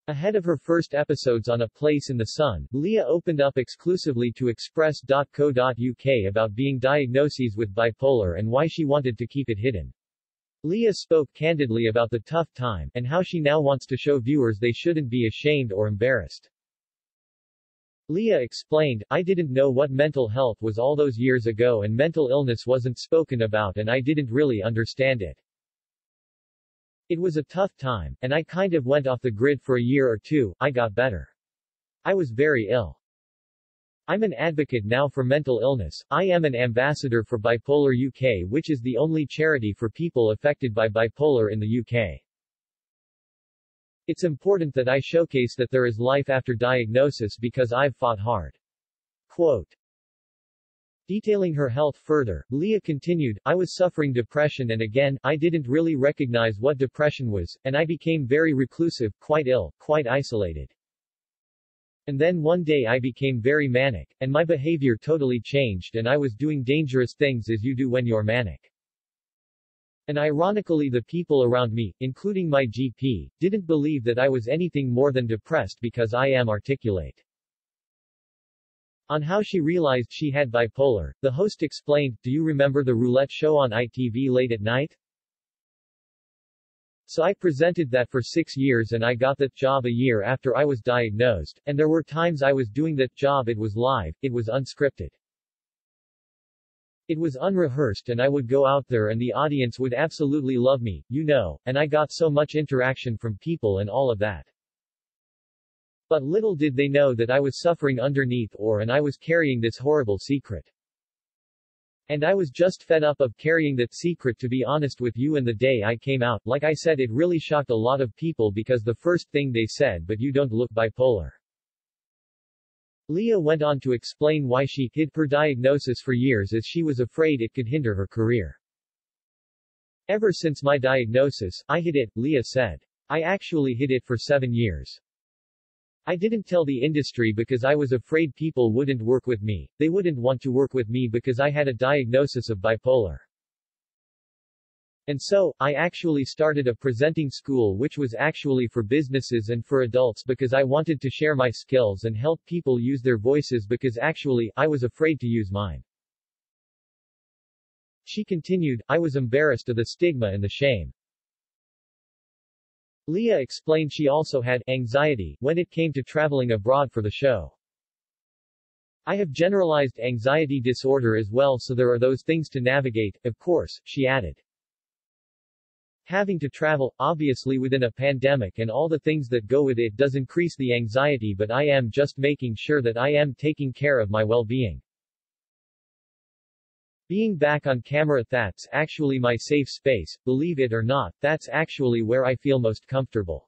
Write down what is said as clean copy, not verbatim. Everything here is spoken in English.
Ahead of her first episodes on A Place in the Sun, Leah opened up exclusively to Express.co.uk about being diagnoses with bipolar and why she wanted to keep it hidden. Leah spoke candidly about the tough time, and how she now wants to show viewers they shouldn't be ashamed or embarrassed. Leah explained, "I didn't know what mental health was all those years ago, and mental illness wasn't spoken about, and I didn't really understand it. It was a tough time, and I kind of went off the grid for a year or two. I got better. I was very ill. I'm an advocate now for mental illness. I am an ambassador for Bipolar UK, which is the only charity for people affected by bipolar in the UK. It's important that I showcase that there is life after diagnosis because I've fought hard." Quote. Detailing her health further, Leah continued, "I was suffering depression, and again, I didn't really recognize what depression was, and I became very reclusive, quite ill, quite isolated. And then one day I became very manic, and my behavior totally changed, and I was doing dangerous things as you do when you're manic. And ironically the people around me, including my GP, didn't believe that I was anything more than depressed because I am articulate." On how she realized she had bipolar, the host explained, "Do you remember the roulette show on ITV late at night? So I presented that for 6 years and I got that job a year after I was diagnosed, and there were times I was doing that job, it was live, it was unscripted. It was unrehearsed, and I would go out there and the audience would absolutely love me, you know, and I got so much interaction from people and all of that. But little did they know that I was suffering underneath and I was carrying this horrible secret. And I was just fed up of carrying that secret, to be honest with you, and the day I came out, like I said, it really shocked a lot of people because the first thing they said, but you don't look bipolar." Leah went on to explain why she hid her diagnosis for years as she was afraid it could hinder her career. "Ever since my diagnosis, I hid it," Leah said. "I actually hid it for 7 years. I didn't tell the industry because I was afraid people wouldn't work with me. They wouldn't want to work with me because I had a diagnosis of bipolar. And so, I actually started a presenting school which was actually for businesses and for adults because I wanted to share my skills and help people use their voices because actually, I was afraid to use mine." She continued, "I was embarrassed of the stigma and the shame." Leah explained she also had anxiety when it came to traveling abroad for the show. "I have generalized anxiety disorder as well, so there are those things to navigate, of course," she added. "Having to travel, obviously within a pandemic and all the things that go with it does increase the anxiety, but I am just making sure that I am taking care of my well-being. Being back on camera, that's actually my safe space, believe it or not, that's actually where I feel most comfortable.